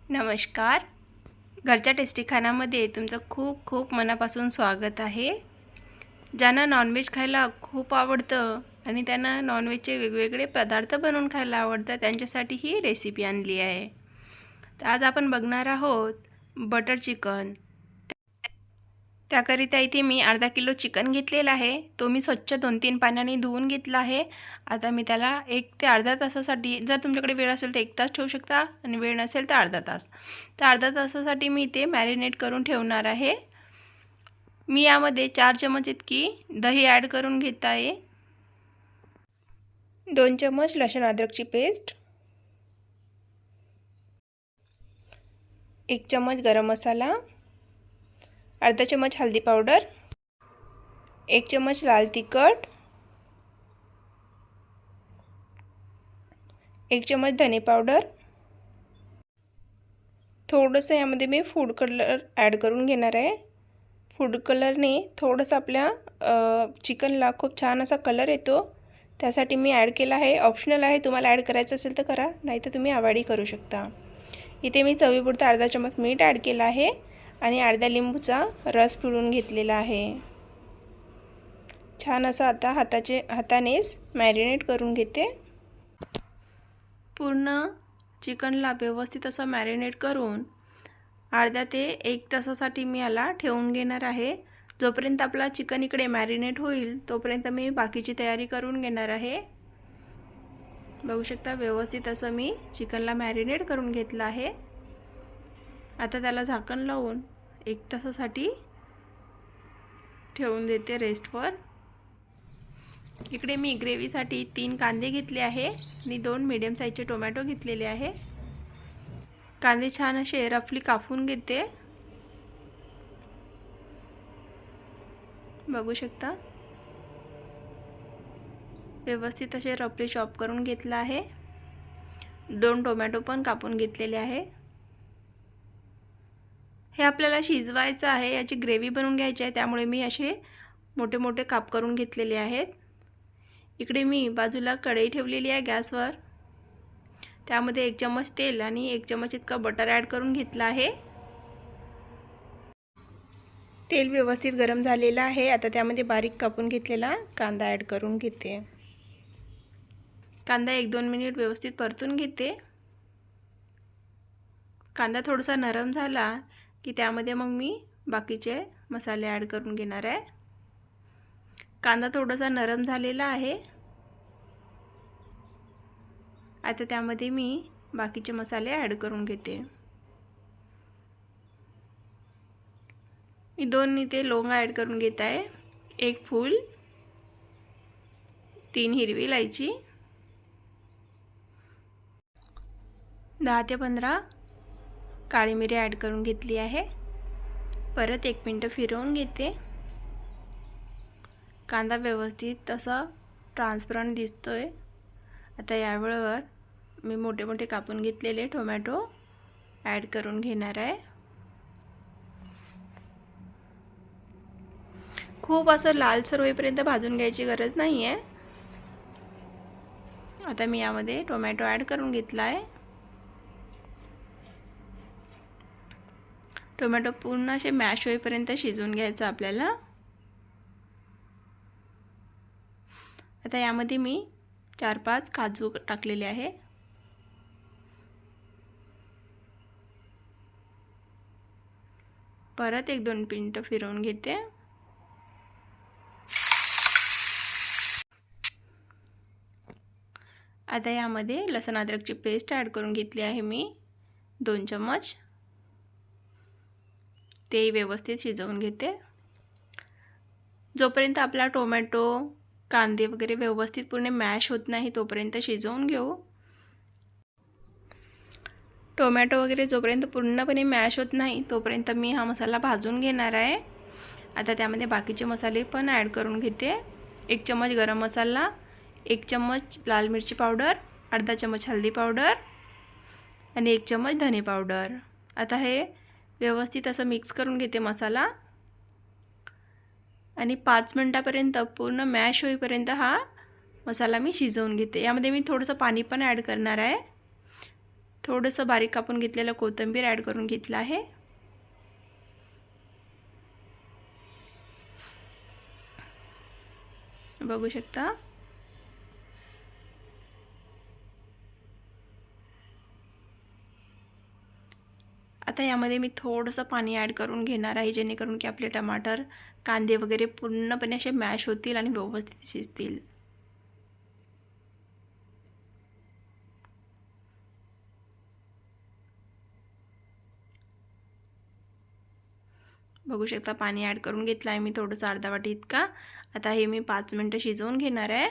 नमस्कार. घरच्या टेस्टी खाण्यामध्ये तुमचं खूप खूप मनापासून स्वागत आहे. ज्यांना नॉनव्हेज खायला खूप आवडतं आणि त्यांना नॉनव्हेजचे वेगवेगळे पदार्थ बनवून खायला आवडतं, त्यांच्यासाठी ही रेसिपी आणली आहे. तर आज आपण बघणार आहोत बटर चिकन. त्याकरिता इथे मी अर्धा किलो चिकन घेतलेला आहे. तो मी स्वच्छ 2-3 पाण्याने धुवून घेतला आहे. आता मी त्याला 1 ते अर्धा तासासाठी, जर तुमच्याकडे वेळ असेल तर 1 तास ठेवू शकता आणि वेळ नसेल तर अर्धा तास. तर अर्धा तासासाठी मी इथे मॅरिनेट करून ठेवणार आहे. मी यामध्ये 4 चमच इतकी दही ॲड करून घेत आहे. 2 चमच लसूण अद्रकची पेस्ट, 1 चमच गरम मसाला, अर्धा चमच हल्दी पावडर, 1 चमच लाल तिखट, 1 चमच धने पावडर, थोडंसं यामध्ये मी फूड कलर ॲड करून घेणार आहे. फूड कलरने थोडंसं आपल्या चिकनला खूप छान असा कलर येतो, त्यासाठी मी ॲड केला आहे. ऑप्शनल आहे, तुम्हाला ॲड करायचं असेल तर करा, नाहीतर तुम्ही अवॉइड करू शकता. इथे मी चवीपुरता अर्धा चमच मीठ ॲड केला आहे आणि अर्ध्या लिंबूचा रस पिळून घेतलेला आहे. छान असं आता हातानेच मॅरिनेट करून घेते. पूर्ण चिकनला व्यवस्थित असं मॅरिनेट करून अर्ध्या ते 1 तासासाठी मी याला ठेवून घेणार आहे. जोपर्यंत आपला चिकन इकडे मॅरिनेट होईल तोपर्यंत मी बाकीची तयारी करून घेणार आहे. बघू शकता, व्यवस्थित असं मी चिकनला मॅरिनेट करून घेतलं आहे. आता त्याला झाकण लावून 1 तासासाठी ठेवून देते रेस्टवर. इकडे मी ग्रेव्हीसाठी 3 कांदे घेतले आहे आणि 2 मीडियम साईजचे टोमॅटो घेतलेले आहे. कांदे छान असे रफली कापून घेते. बघू शकता, व्यवस्थित असे रफली चॉप करून घेतला आहे. 2 टोमॅटो पण कापून घेतलेले आहे. हे आपल्याला शिजवायचं आहे, याची ग्रेव्ही बनवून घ्यायची आहे, त्यामुळे मी असे मोठे मोठे काप करून घेतलेले आहेत. इकडे मी बाजूला कढई ठेवलेली आहे गॅसवर. त्यामध्ये 1 चमच तेल आणि 1 चमच इतका बटर ॲड करून घेतला आहे. तेल व्यवस्थित गरम झालेलं आहे. आता त्यामध्ये बारीक कापून घेतलेला कांदा ॲड करून घेते. कांदा 1-2 मिनिट व्यवस्थित परतून घेते. कांदा थोडासा नरम झाला की त्यामध्ये मग मी बाकीचे मसाले ॲड करून घेणार आहे. कांदा थोडासा नरम झालेला आहे. आता त्यामध्ये मी बाकीचे मसाले ॲड करून घेते. मी 2 इथे लवंग ॲड करून घेत आहे. 1 फूल, 3 हिरवी इलायची, 10 ते 15 काळी मिरी ॲड करून घेतली आहे. परत 1 मिनिट फिरवून घेते. कांदा व्यवस्थित असा ट्रान्सपरंट दिसतोय. आता यावेळेवर मी मोठे मोठे कापून घेतलेले टोमॅटो ॲड करून घेणार आहे. खूप असं लालसर होईपर्यंत भाजून घ्यायची गरज नाही आहे. आता मी यामध्ये टोमॅटो ॲड करून घेतला आहे. टोमॅटो पूर्ण असे मॅश होईपर्यंत शिजवून घ्यायचं आपल्याला. आता यामध्ये मी 4-5 काजू टाकलेले आहे. परत 1-2 मिनिट फिरवून घेते. आता यामध्ये लसूण अद्रकची पेस्ट ॲड करून घेतली आहे मी 2 चमच. ते व्यवस्थित शिजवून घेते. जोपर्यंत आपला टोमॅटो, कांदे वगैरे व्यवस्थित पूर्ण मॅश होत नाही तोपर्यंत शिजवून घेऊ. टोमॅटो वगैरे जोपर्यंत पूर्णपणे मॅश होत नाही तोपर्यंत मी हा मसाला भाजून घेणार आहे. आता त्यामध्ये बाकीचे मसाले पण ॲड करून घेते. 1 चमच गरम मसाला, 1 चमच लाल मिरची पावडर, अर्धा चमच हल्दी पावडर आणि 1 चमच धने पावडर. आता हे व्यवस्थित असं मिक्स करून घेते मसाला आणि 5 मिनिटापर्यंत पूर्ण मॅश होईपर्यंत हा मसाला मी शिजवून घेते. यामध्ये मी थोडंसं पाणी पण ॲड करणार आहे. थोडंसं बारीक कापून घेतलेलं कोथिंबीर ॲड करून घेतलं आहे. बघू शकता. आता यामध्ये मी थोडंसं पाणी ॲड करून घेणार आहे, जेणेकरून की आपले टमाटर, कांदे वगैरे पूर्णपणे असे मॅश होतील आणि व्यवस्थित शिजतील. बघू शकता पाणी ॲड करून घेतलं आहे मी थोडंसं अर्धा वाटी इतका. आता हे मी 5 मिनिटं शिजवून घेणार आहे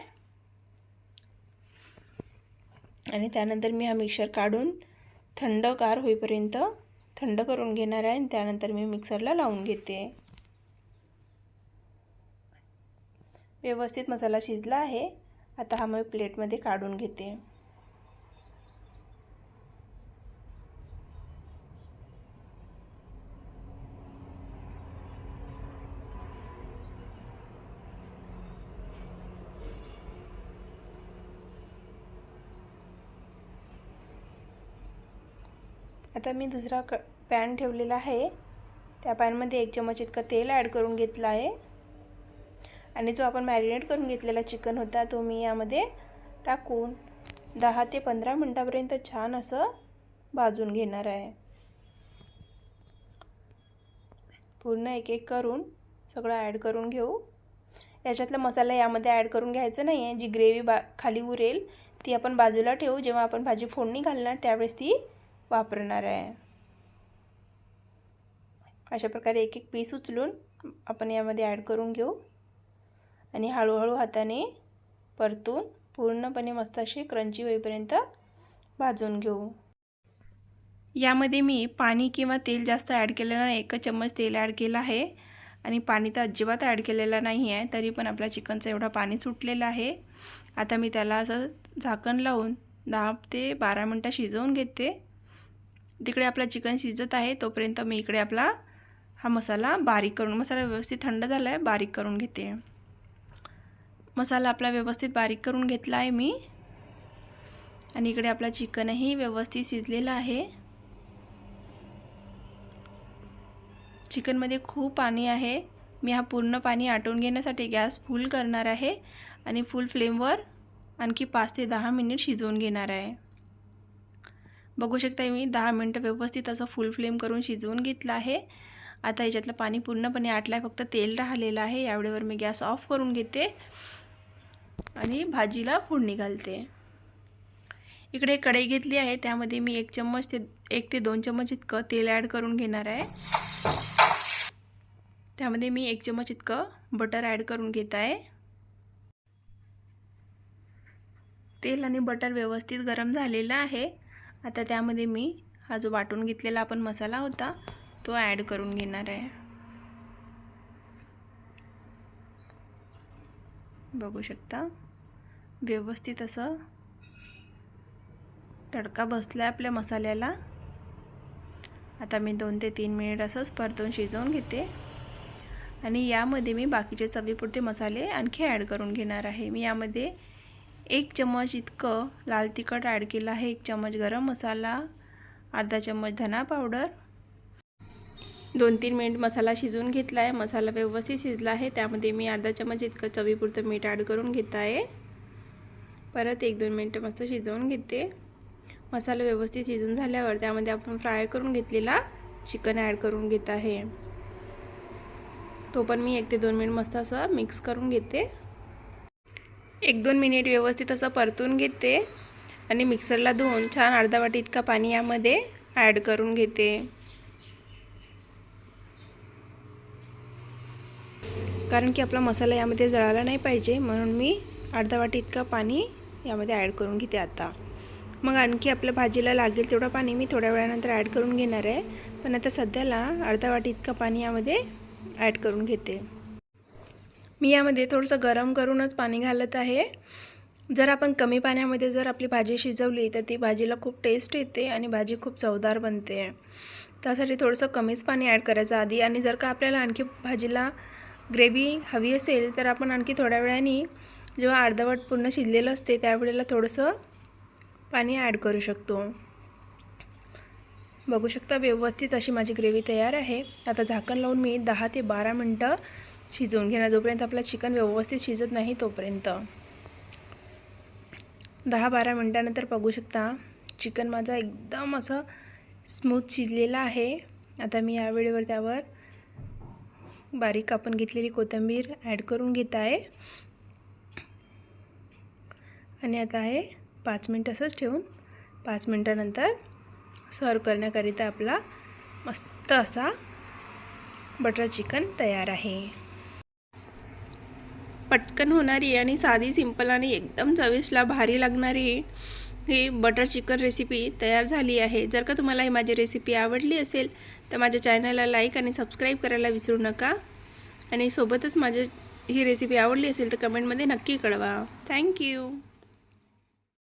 आणि त्यानंतर मी हा मिक्सर काढून थंडगार होईपर्यंत थंड करून घेणार आहे आणि त्यानंतर मी मिक्सरला लावून घेते. व्यवस्थित मसाला शिजला आहे. आता हा मी प्लेटमध्ये काढून घेते. आता मी दुसरा पॅन ठेवलेला आहे. त्या पॅनमध्ये 1 चमच इतकं तेल ॲड करून घेतलं आहे आणि जो आपण मॅरिनेट करून घेतलेला चिकन होता तो मी यामध्ये टाकून 10 ते 15 मिनिटांपर्यंत छान असं भाजून घेणार आहे. पूर्ण एक एक करून सगळं ॲड करून घेऊ. याच्यातला मसाला यामध्ये ॲड करून घ्यायचं नाही आहे. जी ग्रेव्ही खाली उरेल ती आपण बाजूला ठेवू. जेव्हा आपण भाजी फोडणी घालणार त्यावेळेस ती वापरणार आहे. अशा प्रकारे एक एक पीस उचलून आपण यामध्ये ॲड करून घेऊ आणि हळूहळू हाताने परतून पूर्णपणे मस्त असे क्रंची होईपर्यंत भाजून घेऊ. यामध्ये मी पाणी किंवा तेल जास्त ॲड केलेलं नाही. 1 चम्मच तेल ॲड केलं आहे आणि पाणी तर अजिबात ॲड केलेलं नाही आहे. तरी पण आपल्या चिकनचं एवढं पाणी सुटलेलं आहे. आता मी त्याला असं झाकण लावून 10 ते 12 मिनटं शिजवून घेते. तिकडे आपला चिकन शिजत आहे तोपर्यंत मी इकडे आपला हा मसाला बारीक करून, मसाला व्यवस्थित थंड झाला आहे, बारीक करून घेते. मसाला आपला व्यवस्थित बारीक करून घेतला आहे मी आणि इकडे आपला चिकनही व्यवस्थित शिजलेला आहे. चिकनमध्ये खूप पाणी आहे. मी हा पूर्ण पाणी आटवून घेण्यासाठी गॅस फुल करणार आहे आणि फुल फ्लेमवर आणखी 5 ते 10 मिनिट शिजवून घेणार आहे. बघू शकता मी 10 मिनिटं व्यवस्थित असं फुल फ्लेम करून शिजवून घेतलं आहे. आता याच्यातलं पाणी पूर्णपणे आटलं आहे, फक्त तेल राहिलेलं आहे. यावेळेवर मी गॅस ऑफ करून घेते आणि भाजीला फोडणी घालते. इकडे कढई घेतली आहे, त्यामध्ये मी 1 ते 2 चम्मच इतकं तेल ॲड करून घेणार आहे. त्यामध्ये मी 1 चम्मच इतकं बटर ॲड करून घेत आहे. तेल आणि बटर व्यवस्थित गरम झालेलं आहे. आता त्यामध्ये मी हा जो वाटून घेतलेला आपण मसाला होता तो ॲड करून घेणार आहे. बघू शकता व्यवस्थित असं तडका बसला आपल्या मसाल्याला. आता मी 2 ते 3 मिनिट असंच परतून शिजवून घेते आणि यामध्ये मी बाकीचे चवीपुरते मसाले आणखी ॲड करून घेणार आहे. मी यामध्ये 1 चम्मच इतकं लाल तिखट ॲड केलं आहे, 1 चम्मच गरम मसाला, अर्धा चम्मच धना पावडर. 2-3 मिनिट मसाला शिजवून घेतला आहे. मसाला व्यवस्थित शिजला आहे. त्यामध्ये मी अर्धा चम्मच इतकं चवीपुरतं मीठ ॲड करून घेत आहे. परत 1-2 मिनिटं मस्त शिजवून घेते. मसाला व्यवस्थित शिजून झाल्यावर त्यामध्ये आपण फ्राय करून घेतलेला चिकन ॲड करून घेत आहे. तो पण मी 1 ते 2 मिनिट मस्त असं मिक्स करून घेते. 1-2 मिनिट व्यवस्थित असं परतून घेते आणि मिक्सरला धुवून छान अर्धा वाटी इतका पाणी यामध्ये ॲड करून घेते. कारण की आपला मसाला यामध्ये जळाला नाही पाहिजे, म्हणून मी अर्धा वाटी इतका पाणी यामध्ये ॲड करून घेते. आता मग आणखी आपल्या भाजीला लागेल तेवढं पाणी मी थोड्या वेळानंतर ॲड करून घेणार आहे, पण आता सध्याला अर्धा वाटी इतका पाणी यामध्ये ॲड करून घेते. मी यामध्ये थोडंसं गरम करूनच पाणी घालत आहे. जर आपण कमी पाण्यामध्ये जर आपली भाजी शिजवली तर ती भाजीला खूप टेस्ट येते आणि भाजी खूप चवदार बनते. त्यासाठी थोडंसं कमीच पाणी ॲड करायचं आधी. आणि जर का आपल्याला आणखी भाजीला ग्रेव्ही हवी असेल तर आपण आणखी थोड्या वेळाने जेव्हा अर्धवट पूर्ण शिजलेलं असते त्यावेळेला थोडंसं पाणी ॲड करू शकतो. बघू शकता व्यवस्थित अशी माझी ग्रेव्ही तयार आहे. आता झाकण लावून मी 10 ते 12 मिनटं शिजवून घेणार, जोपर्यंत आपलं चिकन व्यवस्थित शिजत नाही तोपर्यंत. 10-12 मिनटानंतर बघू शकता चिकन माझा एकदम असं स्मूथ शिजलेलं आहे. आता मी यावेळेवर त्यावर बारीक कापून घेतलेली कोथिंबीर ॲड करून घेत आहे आणि आता हे 5 मिनिट असंच ठेवून 5 मिनिटानंतर सर्व करण्याकरिता आपला मस्त असा बटर चिकन तयार आहे. पटकन होणारी आणि साधी, सिंपल आणि एकदम चविष्टला भारी लागणारी ही बटर चिकन रेसिपी तयार झाली आहे. जर का तुम्हाला ही माझी रेसिपी आवडली असेल तर माझ्या चॅनलला लाईक आणि सबस्क्राईब करायला विसरू नका आणि सोबतच माझी ही रेसिपी आवडली असेल तर कमेंटमध्ये नक्की कळवा. थँक्यू.